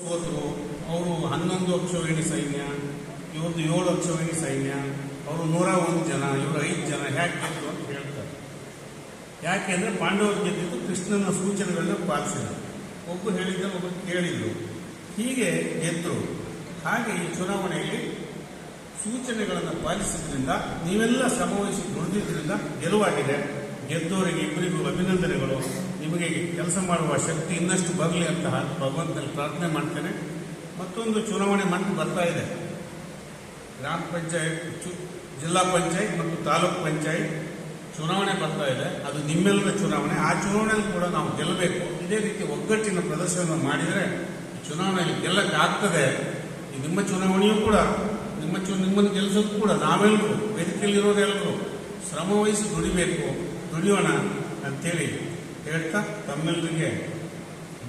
ಹೋದ್ರು ಅವರು 11 ಅಕ್ಷೋಹಿಣಿ ಸೈನ್ಯ, ಇವ್ರದ್ದು 7 ಅಕ್ಷೋಹಿಣಿ ಸೈನ್ಯ, ಅವರು 101 ಜನ, ಇವರು 5 ಜನ. ಯಾಕೆ ಗೆದ್ದು ಅಂತ ಹೇಳ್ತಾರೆ. ಯಾಕೆಂದ್ರೆ ಪಾಂಡವರು ಗೆದ್ದಿದ್ದು ಕೃಷ್ಣನ ಸೂಚನೆಗಳನ್ನ ಪಾಲಿಸಿದ್ರು. ಒಬ್ಬರು ಹೇಳಿದ್ರು, ಒಬ್ಬರು ಕೇಳಿದ್ರು, ಹೀಗೆ ಗೆದ್ರು. ಹಾಗೆ ಈ ಚುನಾವಣೆಯಲ್ಲಿ ಸೂಚನೆಗಳನ್ನು ಪಾಲಿಸಿದ್ರಿಂದ, ನೀವೆಲ್ಲ ಶ್ರಮವಹಿಸಿ ದುಡಿದಿದ್ದರಿಂದ ಗೆಲುವಾಗಿದೆ. ಗೆದ್ದವರಿಗೆ ಇಬ್ಬರಿಗೂ ಅಭಿನಂದನೆಗಳು. ನಿಮಗೆ ಕೆಲಸ ಮಾಡುವ ಶಕ್ತಿ ಇನ್ನಷ್ಟು ಬರಲಿ ಅಂತ ಭಗವಂತನಲ್ಲಿ ಪ್ರಾರ್ಥನೆ ಮಾಡ್ತೇನೆ. ಮತ್ತೊಂದು ಚುನಾವಣೆ ಮಂಟು ಬರ್ತಾ ಇದೆ. ಗ್ರಾಮ ಪಂಚಾಯತ್, ಜಿಲ್ಲಾ ಪಂಚಾಯತ್ ಮತ್ತು ತಾಲೂಕು ಪಂಚಾಯತ್ ಚುನಾವಣೆ ಬರ್ತಾ ಇದೆ. ಅದು ನಿಮ್ಮೆಲ್ಲರ ಚುನಾವಣೆ. ಆ ಚುನಾವಣೆಯಲ್ಲಿ ಕೂಡ ನಾವು ಗೆಲ್ಲಬೇಕು. ಇದೇ ರೀತಿ ಒಗ್ಗಟ್ಟಿನ ಪ್ರದರ್ಶನ ಮಾಡಿದರೆ ಚುನಾವಣೆಯಲ್ಲಿ ಗೆಲ್ಲಕ್ಕಾಗ್ತದೆ. ನಿಮ್ಮ ಚುನಾವಣೆಯೂ ಕೂಡ ನಿಮ್ಮನ್ನು ಗೆಲ್ಲಿಸೋದು ಕೂಡ ನಾವೆಲ್ಲರೂ, ವೇದಿಕೆಯಲ್ಲಿರೋರೆಲ್ಲರೂ ಶ್ರಮವಹಿಸಿ ದುಡಿಯೋಣ ಅಂತೇಳಿ ಹೇಳ್ತಾ, ತಮ್ಮೆಲ್ಲರಿಗೆ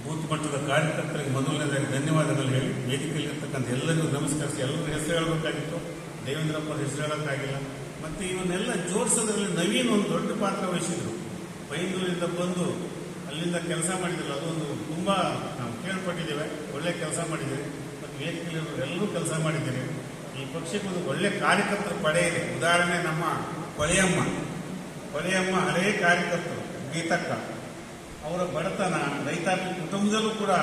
ಬೂತ್ ಮಟ್ಟದ ಕಾರ್ಯಕರ್ತರಿಗೆ ಮೊದಲನೇದಾಗಿ ಧನ್ಯವಾದಗಳು ಹೇಳಿ, ವೇದಿಕೆಯಲ್ಲಿರ್ತಕ್ಕಂಥ ಎಲ್ಲರಿಗೂ ನಮಸ್ಕರಿಸಿ, ಎಲ್ಲರೂ ಹೆಸರು ಹೇಳಬೇಕಾಗಿತ್ತು, ದೇವೇಂದ್ರಪ್ಪ ಹೆಸರು ಹೇಳೋಕ್ಕಾಗಿಲ್ಲ. ಮತ್ತು ಇವನ್ನೆಲ್ಲ ಜೋಡಿಸೋದ್ರಲ್ಲಿ ನವೀನ್ ಒಂದು ದೊಡ್ಡ ಪಾತ್ರ ವಹಿಸಿದ್ರು. ಬೈಂದೂರಿಂದ ಬಂದು ಅಲ್ಲಿಂದ ಕೆಲಸ ಮಾಡಿದ್ರು. ಅದೊಂದು ತುಂಬ ನಾವು ಕೇಳ್ಪಟ್ಟಿದ್ದೇವೆ. ಒಳ್ಳೆ ಕೆಲಸ ಮಾಡಿದ್ದೀರಿ ಮತ್ತು ವೇದಿಕೆಯಲ್ಲಿ ಎಲ್ಲರೂ ಕೆಲಸ ಮಾಡಿದ್ದೀರಿ. ಈ ಪಕ್ಷಕ್ಕೆ ಒಂದು ಒಳ್ಳೆ ಕಾರ್ಯಕರ್ತರ ಪಡೆ ಇದೆ. ಉದಾಹರಣೆ ನಮ್ಮ ಹೊಳೆಯಮ್ಮ ಹಳೇ ಕಾರ್ಯಕರ್ತರು, ಗೀತಕ್ಕ, ಅವರ ಬಡತನ, ರೈತಾಪಿ ಕುಟುಂಬದಲ್ಲೂ ಕೂಡ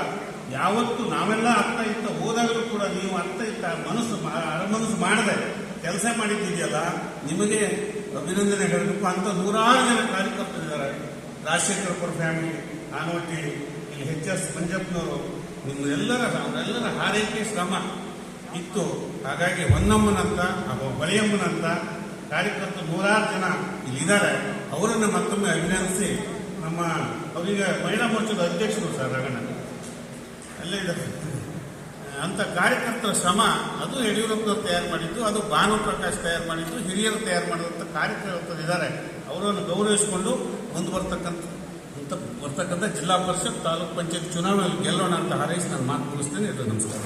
ಯಾವತ್ತೂ ನಾವೆಲ್ಲ ಅರ್ಥ ಇತ್ತ ಹೋದಾಗಲೂ ಕೂಡ ನೀವು ಅರ್ಥ ಇತ್ತ ಅರಮನಸ್ಸು ಮಾಡದೆ ಕೆಲಸ ಮಾಡಿದ್ದೀಯಲ್ಲ, ನಿಮಗೆ ಅಭಿನಂದನೆ ಹೇಳಬೇಕು. ಅಂತ 106 ಜನ ಕಾರ್ಯಕರ್ತರಿದ್ದಾರೆ. ರಾಜಶೇಖರಪುರ ಫ್ಯಾಮಿಲಿ, ಆನವಟ್ಟಿ, ಇಲ್ಲಿ HS ಮಂಜಪ್ಪನವರು, ಅವರೆಲ್ಲರ ಹಾರೈಕೆ ಶ್ರಮ ಇತ್ತು. ಹಾಗಾಗಿ ಹೊನ್ನಮ್ಮನಂತ ಹೊಳೆಯಮ್ಮನಂತ ಕಾರ್ಯಕರ್ತರು 106 ಜನ ಇಲ್ಲಿದ್ದಾರೆ. ಅವರನ್ನು ಮತ್ತೊಮ್ಮೆ ಅಭಿನಂದಿಸಿ, ಅವರಿಗೆ ಮಹಿಳಾ ಮೋರ್ಚಾದ ಅಧ್ಯಕ್ಷರು ಸರ್ ರಗಣ್ಣ ಅಲ್ಲೇ ಇದ್ದಾರೆ. ಅಂತ ಕಾರ್ಯಕರ್ತರ ಶ್ರಮ ಅದು ಯಡಿಯೂರಪ್ಪನವರು ತಯಾರು ಮಾಡಿದ್ದು, ಅದು ಭಾನುಪ್ರಕಾಶ್ ತಯಾರು ಮಾಡಿದ್ದು, ಹಿರಿಯರು ತಯಾರು ಮಾಡಿದಂಥ ಕಾರ್ಯಕರ್ತರು ಇದ್ದಾರೆ. ಅವರನ್ನು ಗೌರವಿಸಿಕೊಂಡು ಮುಂದೆ ಬರ್ತಕ್ಕಂಥ ಜಿಲ್ಲಾ ಪರಿಷತ್, ತಾಲೂಕು ಪಂಚಾಯತ್ ಚುನಾವಣೆಯಲ್ಲಿ ಗೆಲ್ಲೋಣ ಅಂತ ಹಾರೈಸಿ ನಾನು ಮಾತು ಮುಗಿಸ್ತೇನೆ. ನಮಸ್ಕಾರ.